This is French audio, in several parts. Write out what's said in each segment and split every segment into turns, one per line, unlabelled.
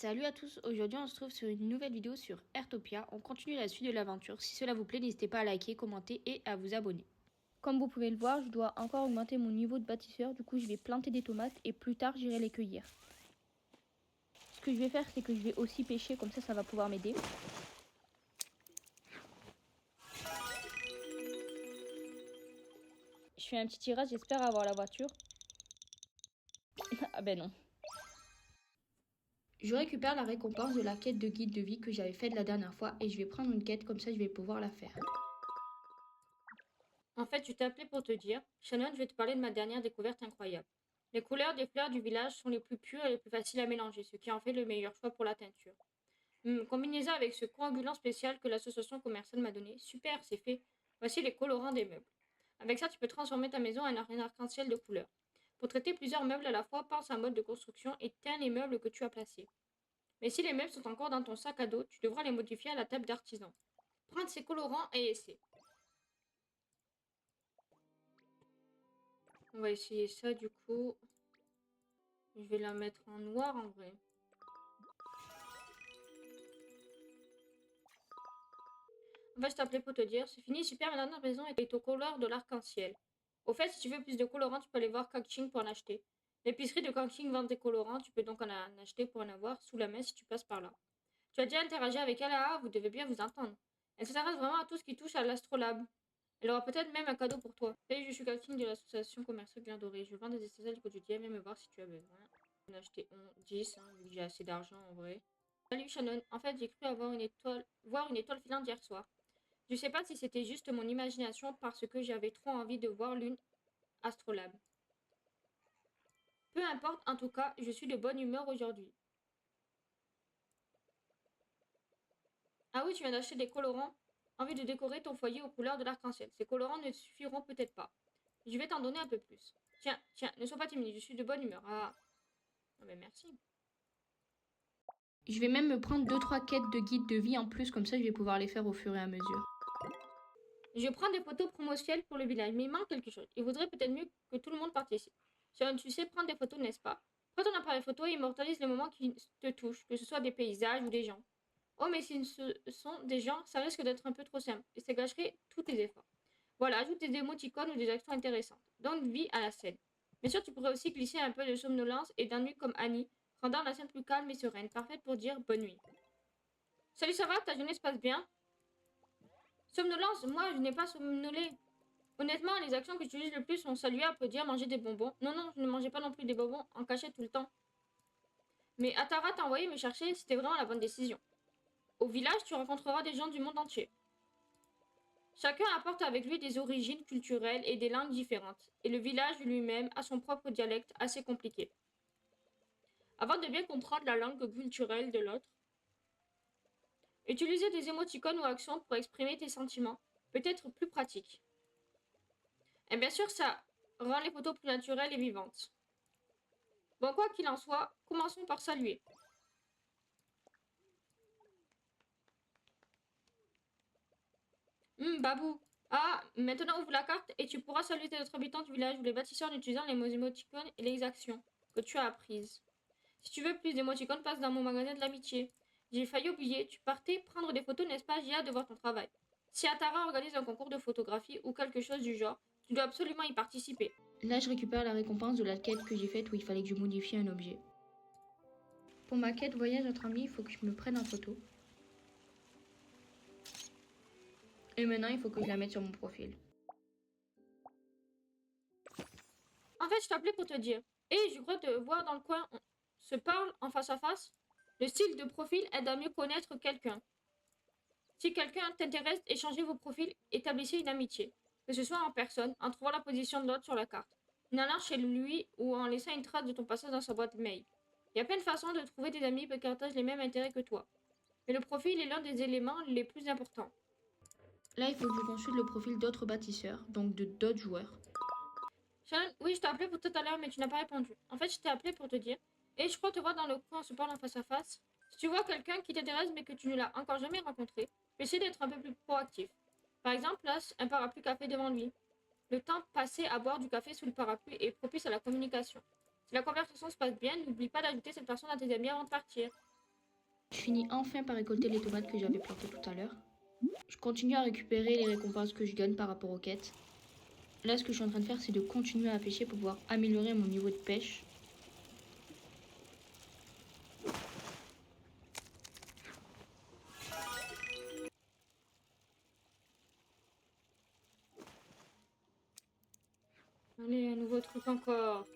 Salut à tous, aujourd'hui on se trouve sur une nouvelle vidéo sur Airtopia. On continue la suite de l'aventure. Si cela vous plaît, n'hésitez pas à liker, commenter et à vous abonner. Comme vous pouvez le voir, je dois encore augmenter mon niveau de bâtisseur. Du coup, je vais planter des tomates et plus tard, j'irai les cueillir. Ce que je vais faire, c'est que je vais aussi pêcher, comme ça va pouvoir m'aider. Je fais un petit tirage, j'espère avoir la voiture. Ah ben non. Je récupère la récompense de la quête de guide de vie que j'avais faite la dernière fois et je vais prendre une quête, comme ça je vais pouvoir la faire.
En fait, je t'ai appelé pour te dire, Shannon, je vais te parler de ma dernière découverte incroyable. Les couleurs des fleurs du village sont les plus pures et les plus faciles à mélanger, ce qui en fait le meilleur choix pour la teinture. Combinez-ça avec ce coagulant spécial que l'association commerciale m'a donné. Super, c'est fait. Voici les colorants des meubles. Avec ça, tu peux transformer ta maison en un arc-en-ciel de couleurs. Pour traiter plusieurs meubles à la fois, pense à un mode de construction et teins les meubles que tu as placés. Mais si les meubles sont encore dans ton sac à dos, tu devras les modifier à la table d'artisan. Prends ces colorants et essaie. On va essayer ça du coup. Je vais la mettre en noir en vrai. En fait, je t'appelais pour te dire, c'est fini, super, ma dernière maison est aux couleurs de l'arc-en-ciel. Au fait, si tu veux plus de colorants, tu peux aller voir Kangxing pour en acheter. L'épicerie de Kangxing vend des colorants, tu peux donc en acheter pour en avoir sous la main si tu passes par là. Tu as déjà interagi avec elle, vous devez bien vous entendre. Elle s'intéresse vraiment à tout ce qui touche à l'astrolabe. Elle aura peut-être même un cadeau pour toi. Salut, je suis Kangxing de l'association commerciale Glain Doré. Je vends des essentiels quotidiens, viens me voir si tu as besoin. On a acheté 10, vu que j'ai assez d'argent en vrai. Salut Shannon, en fait j'ai cru voir une étoile filante hier soir. Je sais pas si c'était juste mon imagination parce que j'avais trop envie de voir l'une astrolabe. Peu importe, en tout cas, je suis de bonne humeur aujourd'hui. Ah oui, tu viens d'acheter des colorants. Envie de décorer ton foyer aux couleurs de l'arc-en-ciel. Ces colorants ne suffiront peut-être pas. Je vais t'en donner un peu plus. Tiens, tiens, ne sois pas timide, je suis de bonne humeur. Ah ben merci.
Je vais même me prendre 2-3 quêtes de guide de vie en plus, comme ça je vais pouvoir les faire au fur et à mesure.
Je prends des photos promotionnelles pour le village, mais il manque quelque chose. Il vaudrait peut-être mieux que tout le monde participe. Tu sais prendre des photos, n'est-ce pas? Prends ton appareil photo et immortalise les moments qui te touchent, que ce soit des paysages ou des gens. Oh, mais si ce sont des gens, ça risque d'être un peu trop simple, et ça gâcherait tous tes efforts. Voilà, ajoute des émoticônes ou des actions intéressantes. Donne vie à la scène. Bien sûr, tu pourrais aussi glisser un peu de somnolence et d'ennui comme Annie, rendant la scène plus calme et sereine, parfaite pour dire bonne nuit. Salut, ça va? Ta journée se passe bien? Somnolence, moi, je n'ai pas somnolé. Honnêtement, les actions que j'utilise le plus sont saluer, applaudir, manger des bonbons. Non, non, je ne mangeais pas non plus des bonbons en cachette tout le temps. Mais Atara t'a envoyé me chercher, c'était vraiment la bonne décision. Au village, tu rencontreras des gens du monde entier. Chacun apporte avec lui des origines culturelles et des langues différentes, et le village lui-même a son propre dialecte assez compliqué. Avant de bien comprendre la langue culturelle de l'autre, utiliser des émoticônes ou actions pour exprimer tes sentiments peut être plus pratique. Et bien sûr, ça rend les photos plus naturelles et vivantes. Bon, quoi qu'il en soit, commençons par saluer. Babou. Ah, maintenant ouvre la carte et tu pourras saluer tes autres habitants du village ou les bâtisseurs en utilisant les mots émoticônes et les actions que tu as apprises. Si tu veux plus d'émoticônes, passe dans mon magasin de l'amitié. J'ai failli oublier, tu partais prendre des photos, n'est-ce pas? J'ai hâte de voir ton travail. Si Atara organise un concours de photographie ou quelque chose du genre, tu dois absolument y participer.
Là, je récupère la récompense de la quête que j'ai faite où il fallait que je modifie un objet. Pour ma quête voyage entre amis, il faut que je me prenne en photo. Et maintenant, il faut que je la mette sur mon profil.
En fait, je t'appelais pour te dire. Je crois te voir dans le coin. On se parle en face à face. Le style de profil aide à mieux connaître quelqu'un. Si quelqu'un t'intéresse, échangez vos profils, établissez une amitié. Que ce soit en personne, en trouvant la position de l'autre sur la carte, en allant chez lui ou en laissant une trace de ton passage dans sa boîte mail. Il y a plein de façons de trouver des amis qui partagent les mêmes intérêts que toi. Mais le profil est l'un des éléments les plus importants.
Là, il faut que je consulte le profil d'autres bâtisseurs, donc de d'autres joueurs.
Shannon, oui, je t'ai appelé pour tout à l'heure, mais tu n'as pas répondu. En fait, je t'ai appelé pour te dire. Et je crois te voir dans le coin, on se parle en face à face. Si tu vois quelqu'un qui t'intéresse mais que tu ne l'as encore jamais rencontré, essaie d'être un peu plus proactif. Par exemple, place un parapluie café devant lui. Le temps passé à boire du café sous le parapluie est propice à la communication. Si la conversation se passe bien, n'oublie pas d'ajouter cette personne à tes amis avant de partir.
Je finis enfin par récolter les tomates que j'avais plantées tout à l'heure. Je continue à récupérer les récompenses que je gagne par rapport aux quêtes. Là, ce que je suis en train de faire, c'est de continuer à pêcher pour pouvoir améliorer mon niveau de pêche.
Allez, un nouveau truc encore.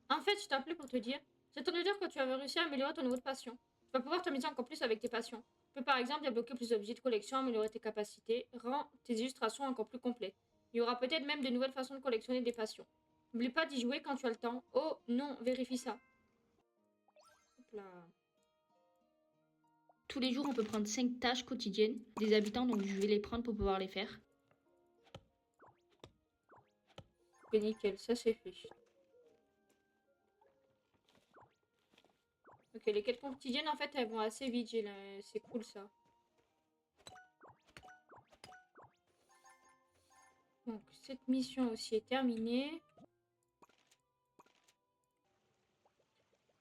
En fait, je t'ai appelé pour te dire, j'attends de dire que tu avais réussi à améliorer ton niveau de passion. Tu vas pouvoir t'amuser encore plus avec tes passions. Tu peux par exemple débloquer plus d'objets de collection, améliorer tes capacités, rendre tes illustrations encore plus complètes. Il y aura peut-être même de nouvelles façons de collectionner des passions. N'oublie pas d'y jouer quand tu as le temps. Oh non, vérifie ça. Hop là.
Tous les jours, on peut prendre 5 tâches quotidiennes des habitants, donc je vais les prendre pour pouvoir les faire.
Ok, nickel, ça c'est fait. Ok, les quêtes quotidiennes en fait elles vont assez vite, c'est cool ça. Donc cette mission aussi est terminée.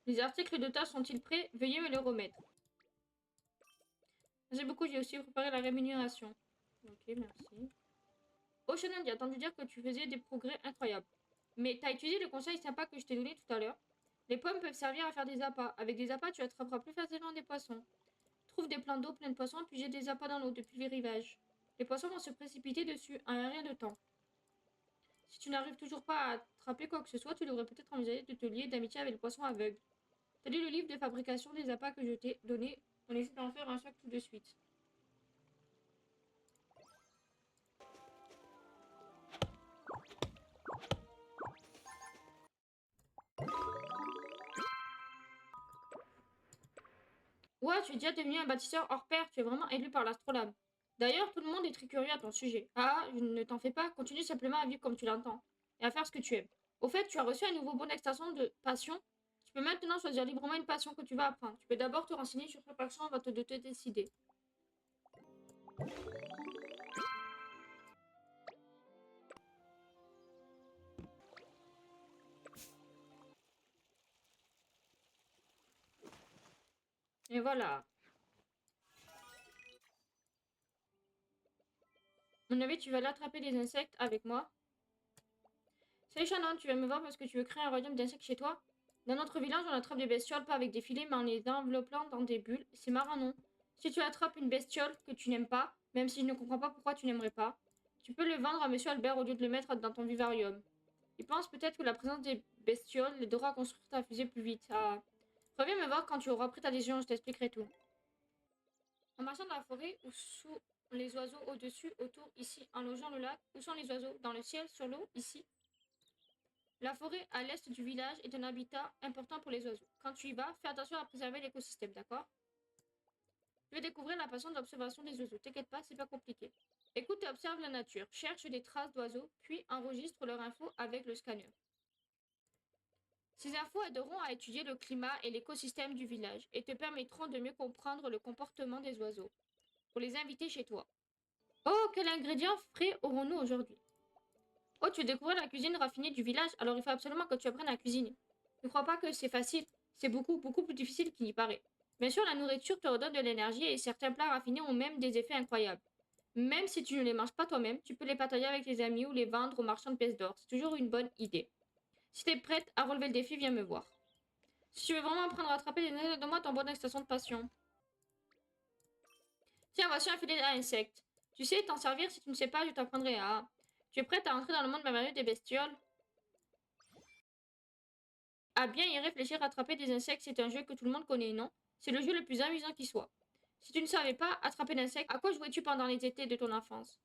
Les articles de tâche sont-ils prêts? Veuillez me les remettre. Merci beaucoup, j'ai aussi préparé la rémunération. Ok, merci. Ocean, j'ai entendu dire que tu faisais des progrès incroyables. Mais t'as utilisé le conseil sympa que je t'ai donné tout à l'heure. Les pommes peuvent servir à faire des appâts. Avec des appâts, tu attraperas plus facilement des poissons. Trouve des plans d'eau pleins de poissons, puis jette des appâts dans l'eau depuis les rivages. Les poissons vont se précipiter dessus en un rien de temps. Si tu n'arrives toujours pas à attraper quoi que ce soit, tu devrais peut-être envisager de te lier d'amitié avec le poisson aveugle. T'as lu le livre de fabrication des appâts que je t'ai donné? On essaie d'en faire un sac tout de suite. Ouais, tu es déjà devenu un bâtisseur hors pair, tu es vraiment élu par l'astrolabe. D'ailleurs, tout le monde est très curieux à ton sujet. Ah, ne t'en fais pas, continue simplement à vivre comme tu l'entends et à faire ce que tu aimes. Au fait, tu as reçu un nouveau bon d'extension de passion. Tu peux maintenant choisir librement une passion que tu vas apprendre. Tu peux d'abord te renseigner sur quelle passion avant de te décider. Et voilà. Mon avis, tu vas aller attraper des insectes avec moi. Salut Shannon, tu vas me voir parce que tu veux créer un royaume d'insectes chez toi? Dans notre village, on attrape des bestioles pas avec des filets, mais en les enveloppant dans des bulles. C'est marrant, non? Si tu attrapes une bestiole que tu n'aimes pas, même si je ne comprends pas pourquoi tu n'aimerais pas, tu peux le vendre à Monsieur Albert au lieu de le mettre dans ton vivarium. Il pense peut-être que la présence des bestioles l'aidera à construire ta fusée plus vite. Ah. Reviens me voir quand tu auras pris ta décision, je t'expliquerai tout. En marchant dans la forêt ou sous les oiseaux au-dessus, autour, ici, en longeant le lac, où sont les oiseaux? Dans le ciel, sur l'eau, ici. La forêt à l'est du village est un habitat important pour les oiseaux. Quand tu y vas, fais attention à préserver l'écosystème, d'accord? Tu veux découvrir la passion d'observation des oiseaux. T'inquiète pas, c'est pas compliqué. Écoute et observe la nature. Cherche des traces d'oiseaux, puis enregistre leur info avec le scanner. Ces infos aideront à étudier le climat et l'écosystème du village et te permettront de mieux comprendre le comportement des oiseaux. Pour les inviter chez toi. Oh, quel ingrédient frais aurons-nous aujourd'hui? Oh, tu veux découvrir la cuisine raffinée du village, alors il faut absolument que tu apprennes à cuisiner. Ne crois pas que c'est facile, c'est beaucoup, beaucoup plus difficile qu'il n'y paraît. Bien sûr, la nourriture te redonne de l'énergie et certains plats raffinés ont même des effets incroyables. Même si tu ne les manges pas toi-même, tu peux les partager avec tes amis ou les vendre aux marchands de pièces d'or. C'est toujours une bonne idée. Si t'es prête à relever le défi, viens me voir. Si tu veux vraiment apprendre à attraper les insectes, donne-moi ton bon d'extension de passion. Tiens, voici un filet à insectes. Tu sais t'en servir, si tu ne sais pas, je t'apprendrai à... Tu es prête à entrer dans le monde merveilleux des bestioles? À bien y réfléchir, attraper des insectes, c'est un jeu que tout le monde connaît, non? C'est le jeu le plus amusant qui soit. Si tu ne savais pas attraper d'insectes, à quoi jouais-tu pendant les étés de ton enfance?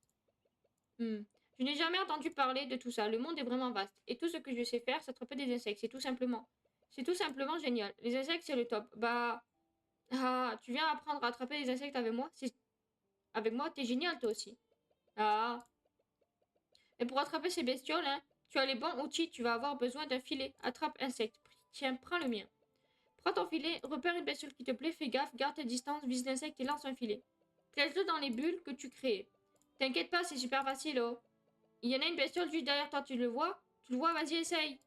Je n'ai jamais entendu parler de tout ça. Le monde est vraiment vaste. Et tout ce que je sais faire, c'est attraper des insectes. C'est tout simplement. C'est tout simplement génial. Les insectes, c'est le top. Bah. Ah, tu viens apprendre à attraper des insectes avec moi? Avec moi, t'es génial toi aussi. Ah. Et pour attraper ces bestioles, hein, tu as les bons outils. Tu vas avoir besoin d'un filet. Attrape insectes. Tiens, prends le mien. Prends ton filet, repère une bestiole qui te plaît, fais gaffe, garde tes distances, vise l'insecte et lance un filet. Place-le dans les bulles que tu crées. T'inquiète pas, c'est super facile, oh. Il y en a une bestiole juste derrière toi, tu le vois? Tu le vois, vas-y, essaye.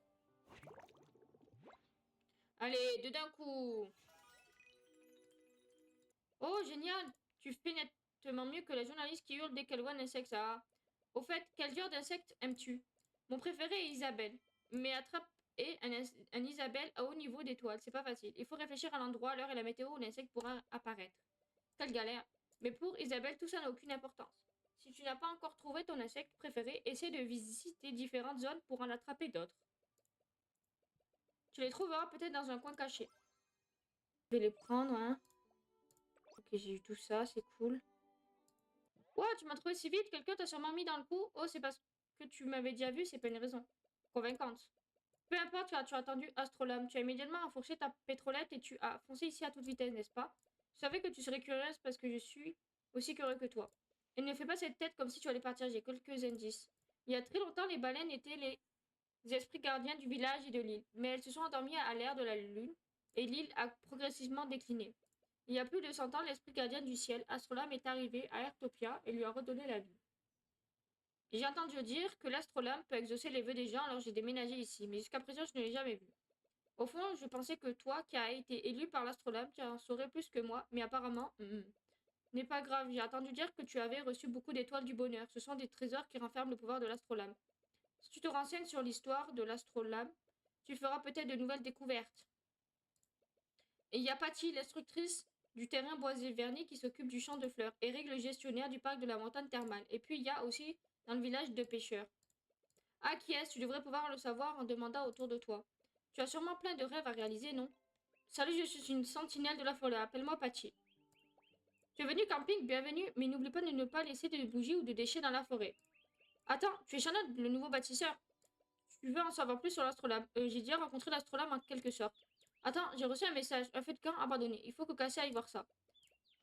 Allez, deux d'un coup. Oh, génial. Tu fais nettement mieux que la journaliste qui hurle dès qu'elle voit un insecte, ça. Au fait, quel genre d'insecte aimes-tu? Mon préféré est Isabelle. Mais attrape et un Isabelle à haut niveau d'étoile, c'est pas facile. Il faut réfléchir à l'endroit, à l'heure et la météo où l'insecte pourra apparaître. Quelle galère. Mais pour Isabelle, tout ça n'a aucune importance. Si tu n'as pas encore trouvé ton insecte préféré, essaie de visiter différentes zones pour en attraper d'autres. Tu les trouveras peut-être dans un coin caché. Je vais les prendre, hein. Ok, j'ai eu tout ça, c'est cool. Ouah, tu m'as trouvé si vite, quelqu'un t'a sûrement mis dans le coup. Oh, c'est parce que tu m'avais déjà vu, c'est pas une raison convaincante. Peu importe, tu as attendu Astrolabe. Tu as immédiatement enfourché ta pétrolette et tu as foncé ici à toute vitesse, n'est-ce pas? Je savais que tu serais curieuse parce que je suis aussi curieux que toi. Et ne fais pas cette tête comme si tu allais partir, j'ai quelques indices. Il y a très longtemps, les baleines étaient les esprits gardiens du village et de l'île, mais elles se sont endormies à l'ère de la lune, et l'île a progressivement décliné. Il y a plus de 100 ans, l'esprit gardien du ciel, Astrolabe, est arrivé à Ertopia et lui a redonné la vie. J'ai entendu dire que l'astrolabe peut exaucer les vœux des gens, alors j'ai déménagé ici, mais jusqu'à présent je ne l'ai jamais vu. Au fond, je pensais que toi, qui as été élu par l'astrolabe, tu en saurais plus que moi, mais apparemment, n'est pas grave. J'ai entendu dire que tu avais reçu beaucoup d'étoiles du bonheur. Ce sont des trésors qui renferment le pouvoir de l'astrolabe. Si tu te renseignes sur l'histoire de l'astrolabe, tu feras peut-être de nouvelles découvertes. Et il y a Patty, l'instructrice du terrain boisé verni qui s'occupe du champ de fleurs, Eric, le gestionnaire du parc de la montagne thermale. Et puis il y a aussi dans le village de pêcheurs. Ah, qui est-ce? Tu devrais pouvoir le savoir en demandant autour de toi. Tu as sûrement plein de rêves à réaliser, non? Salut, je suis une sentinelle de la forêt. Appelle-moi Patchy. Tu es venu camping, bienvenue, mais n'oublie pas de ne pas laisser de bougies ou de déchets dans la forêt. Attends, tu es Shannon, le nouveau bâtisseur. Tu veux en savoir plus sur l'astrolabe? J'ai déjà rencontré l'astrolabe en quelque sorte. Attends, j'ai reçu un message, un feu de camp abandonné. Il faut que Cassie aille voir ça.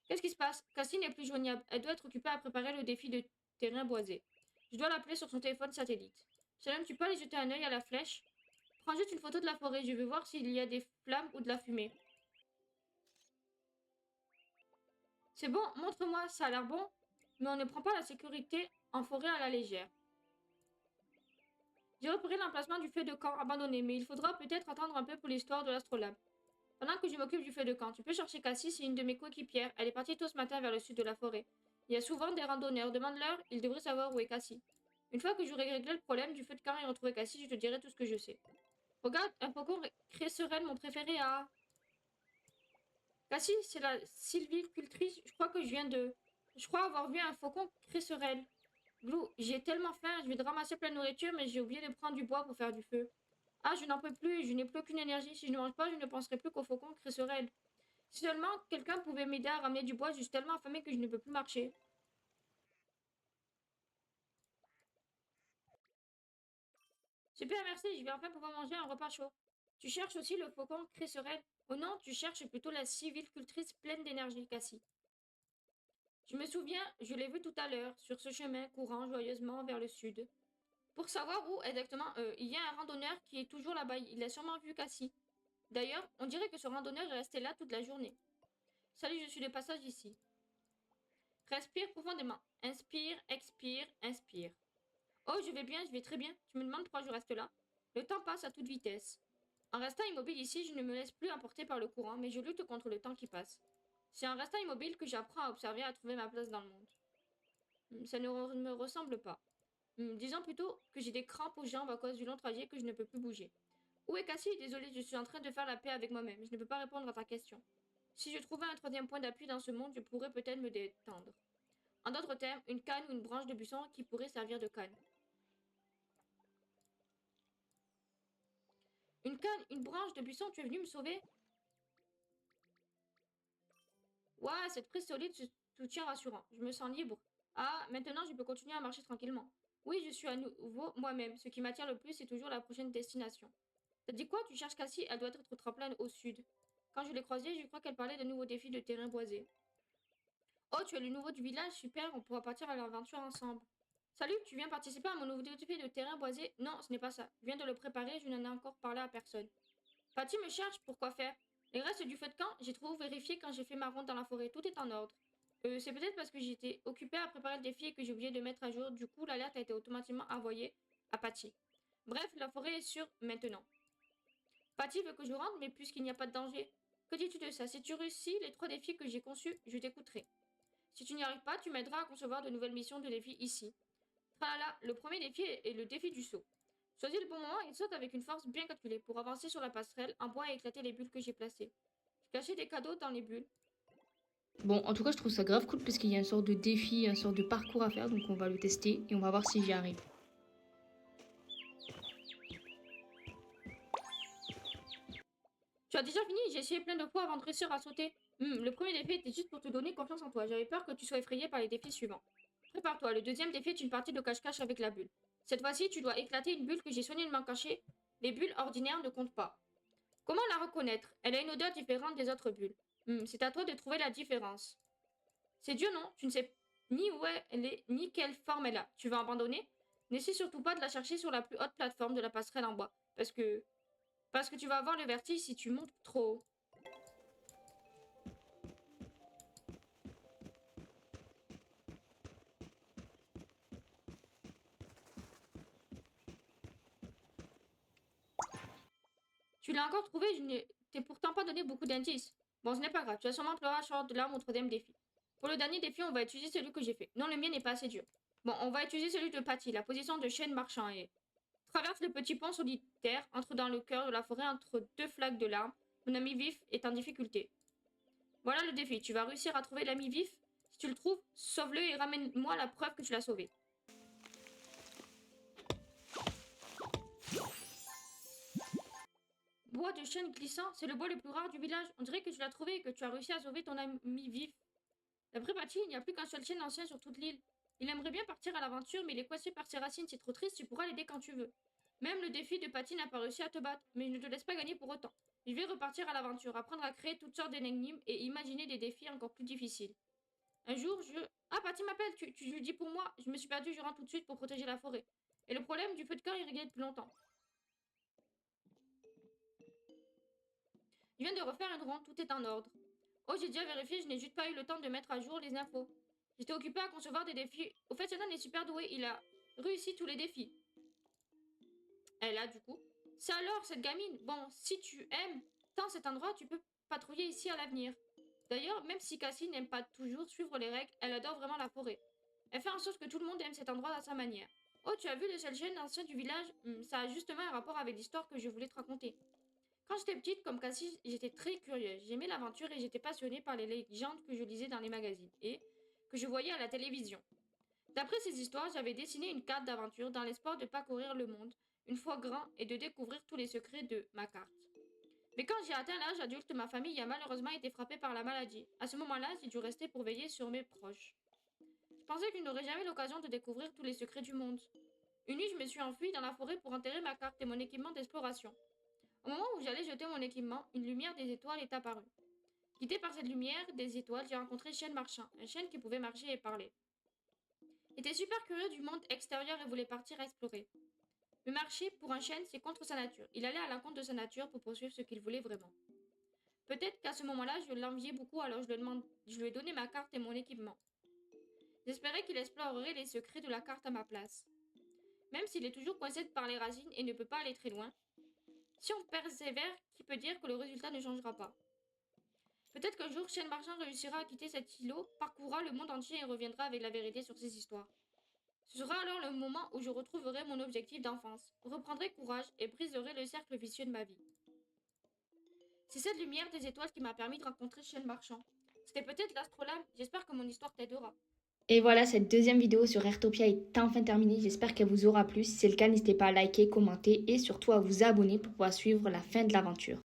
Qu'est-ce qui se passe? Cassie n'est plus joignable. Elle doit être occupée à préparer le défi de terrain boisé. Je dois l'appeler sur son téléphone satellite. Shannon, tu peux aller jeter un œil à la flèche? Prends juste une photo de la forêt, je veux voir s'il y a des flammes ou de la fumée. C'est bon, montre-moi, ça a l'air bon, mais on ne prend pas la sécurité en forêt à la légère. J'ai repéré l'emplacement du feu de camp abandonné, mais il faudra peut-être attendre un peu pour l'histoire de l'astrolabe. Pendant que je m'occupe du feu de camp, tu peux chercher Cassie, c'est une de mes coéquipières. Elle est partie tôt ce matin vers le sud de la forêt. Il y a souvent des randonneurs, demande-leur, ils devraient savoir où est Cassie. Une fois que j'aurai réglé le problème du feu de camp et retrouvé Cassie, je te dirai tout ce que je sais. Regarde, un faucon cresserelle, mon préféré à... Cassie, c'est la sylvicultrice. Je crois que je viens de... Je crois avoir vu un faucon cresserelle. Glou, j'ai tellement faim, je vais te ramasser plein de nourriture, mais j'ai oublié de prendre du bois pour faire du feu. Ah, je n'en peux plus, je n'ai plus aucune énergie. Si je ne mange pas, je ne penserai plus qu'au faucon cresserelle. Si seulement quelqu'un pouvait m'aider à ramener du bois, je suis tellement affamée que je ne peux plus marcher. Super, merci, je vais enfin pouvoir manger un repas chaud. Tu cherches aussi le faucon cresserelle? Oh non, tu cherches plutôt la sylvicultrice pleine d'énergie, Cassie. Je me souviens, je l'ai vu tout à l'heure, sur ce chemin courant joyeusement vers le sud. Pour savoir où exactement, il y a un randonneur qui est toujours là-bas. Il a sûrement vu Cassie. D'ailleurs, on dirait que ce randonneur est resté là toute la journée. Salut, je suis de passage ici. Respire profondément. Inspire, expire, inspire. Oh, je vais bien, je vais très bien. Tu me demandes pourquoi je reste là? Le temps passe à toute vitesse. En restant immobile ici, je ne me laisse plus emporter par le courant, mais je lutte contre le temps qui passe. C'est en restant immobile que j'apprends à observer et à trouver ma place dans le monde. Ça ne me ressemble pas. Disons plutôt que j'ai des crampes aux jambes à cause du long trajet que je ne peux plus bouger. Où est Cassie? Désolée, je suis en train de faire la paix avec moi-même. Je ne peux pas répondre à ta question. Si je trouvais un troisième point d'appui dans ce monde, je pourrais peut-être me détendre. En d'autres termes, une canne ou une branche de buisson qui pourrait servir de canne. Une canne, une branche de buisson, tu es venu me sauver? Ouah, cette prise solide, ce soutien rassurant. Je me sens libre. Ah, maintenant je peux continuer à marcher tranquillement. Oui, je suis à nouveau moi-même. Ce qui m'attire le plus, c'est toujours la prochaine destination. T'as dit quoi? Tu cherches Cassie? Elle doit être au tremplin au sud. Quand je l'ai croisée, je crois qu'elle parlait d'un nouveau défi de terrain boisé. Oh, tu es le nouveau du village? Super, on pourra partir à l'aventure ensemble. Salut, tu viens participer à mon nouveau défi de terrain boisé? Non, ce n'est pas ça. Je viens de le préparer, je n'en ai encore parlé à personne. Patty me cherche, pourquoi faire? Les restes du feu de camp, j'ai trouvé vérifié quand j'ai fait ma ronde dans la forêt, tout est en ordre. C'est peut-être parce que j'étais occupée à préparer le défi et que j'ai oublié de mettre à jour, du coup l'alerte a été automatiquement envoyée à Patty. Bref, la forêt est sûre maintenant. Patty veut que je rentre, mais puisqu'il n'y a pas de danger. Que dis-tu de ça? Si tu réussis les 3 défis que j'ai conçus, je t'écouterai. Si tu n'y arrives pas, tu m'aideras à concevoir de nouvelles missions de défis ici. Tralala, le premier défi est le défi du saut. Choisis le bon moment et saute avec une force bien calculée pour avancer sur la passerelle en bois et éclater les bulles que j'ai placées. J'ai caché des cadeaux dans les bulles.
Bon, en tout cas, je trouve ça grave cool parce qu'il y a une sorte de défi, une sorte de parcours à faire. Donc on va le tester et on va voir si j'y arrive.
Tu as déjà fini? J'ai essayé plein de fois avant de réussir à sauter. Le premier défi était juste pour te donner confiance en toi. J'avais peur que tu sois effrayé par les défis suivants. Prépare-toi, le deuxième défi est une partie de cache-cache avec la bulle. Cette fois-ci, tu dois éclater une bulle que j'ai soigneusement cachée. Les bulles ordinaires ne comptent pas. Comment la reconnaître? Elle a une odeur différente des autres bulles. C'est à toi de trouver la différence. C'est Dieu, non? Tu ne sais ni où elle est, ni quelle forme elle a. Tu vas abandonner? N'essaie surtout pas de la chercher sur la plus haute plateforme de la passerelle en bois. Parce que tu vas avoir le vertige si tu montes trop haut. Tu l'as encore trouvé, je ne t'ai pourtant pas donné beaucoup d'indices. Bon, ce n'est pas grave, tu as sûrement pleuré à short de larmes au troisième défi. Pour le dernier défi, on va utiliser celui que j'ai fait. Non, le mien n'est pas assez dur. Bon, on va utiliser celui de Patty, la position de chêne marchand et... Traverse le petit pont solitaire, entre dans le cœur de la forêt entre deux flaques de larmes. Mon ami vif est en difficulté. Voilà le défi, tu vas réussir à trouver l'ami vif. Si tu le trouves, sauve-le et ramène-moi la preuve que tu l'as sauvé. Bois de chêne glissant, c'est le bois le plus rare du village. On dirait que tu l'as trouvé et que tu as réussi à sauver ton ami vif. D'après Patty, il n'y a plus qu'un seul chêne ancien sur toute l'île. Il aimerait bien partir à l'aventure, mais il est coincé par ses racines, c'est trop triste, tu pourras l'aider quand tu veux. Même le défi de Patty n'a pas réussi à te battre, mais je ne te laisse pas gagner pour autant. Je vais repartir à l'aventure, apprendre à créer toutes sortes d'énigmes et imaginer des défis encore plus difficiles. Un jour, Ah, Patty m'appelle, tu lui dis pour moi. Je me suis perdue, je rentre tout de suite pour protéger la forêt. Et le problème du feu de camp, il réglé depuis longtemps. Je viens de refaire une ronde, tout est en ordre. Oh, j'ai déjà vérifié, je n'ai juste pas eu le temps de mettre à jour les infos. J'étais occupée à concevoir des défis. Au fait, Shannon est super doué, il a réussi tous les défis. Elle a du coup. C'est alors, cette gamine. Bon, si tu aimes tant cet endroit, tu peux patrouiller ici à l'avenir. D'ailleurs, même si Cassie n'aime pas toujours suivre les règles, elle adore vraiment la forêt. Elle fait en sorte que tout le monde aime cet endroit à sa manière. Oh, tu as vu le seul chêne ancien du village? Ça a justement un rapport avec l'histoire que je voulais te raconter. Quand j'étais petite, comme Cassie, j'étais très curieuse. J'aimais l'aventure et j'étais passionnée par les légendes que je lisais dans les magazines et que je voyais à la télévision. D'après ces histoires, j'avais dessiné une carte d'aventure dans l'espoir de parcourir le monde, une fois grand, et de découvrir tous les secrets de ma carte. Mais quand j'ai atteint l'âge adulte, ma famille a malheureusement été frappée par la maladie. À ce moment-là, j'ai dû rester pour veiller sur mes proches. Je pensais que je n'aurais jamais l'occasion de découvrir tous les secrets du monde. Une nuit, je me suis enfuie dans la forêt pour enterrer ma carte et mon équipement d'exploration. Au moment où j'allais jeter mon équipement, une lumière des étoiles est apparue. Guidée par cette lumière des étoiles, j'ai rencontré Chêne Marchand, un chêne qui pouvait marcher et parler. Il était super curieux du monde extérieur et voulait partir explorer. Mais marcher pour un chêne, c'est contre sa nature. Il allait à l'encontre de sa nature pour poursuivre ce qu'il voulait vraiment. Peut-être qu'à ce moment-là, je l'enviais beaucoup, alors je lui ai donné ma carte et mon équipement. J'espérais qu'il explorerait les secrets de la carte à ma place. Même s'il est toujours coincé par les racines et ne peut pas aller très loin, si on persévère, qui peut dire que le résultat ne changera pas? Peut-être qu'un jour, Chêne Marchand réussira à quitter cet îlot, parcourra le monde entier et reviendra avec la vérité sur ses histoires. Ce sera alors le moment où je retrouverai mon objectif d'enfance, reprendrai courage et briserai le cercle vicieux de ma vie. C'est cette lumière des étoiles qui m'a permis de rencontrer Chêne Marchand. C'était peut-être l'astrolabe, j'espère que mon histoire t'aidera.
Et voilà, cette deuxième vidéo sur Airtopia est enfin terminée. J'espère qu'elle vous aura plu. Si c'est le cas, n'hésitez pas à liker, commenter et surtout à vous abonner pour pouvoir suivre la fin de l'aventure.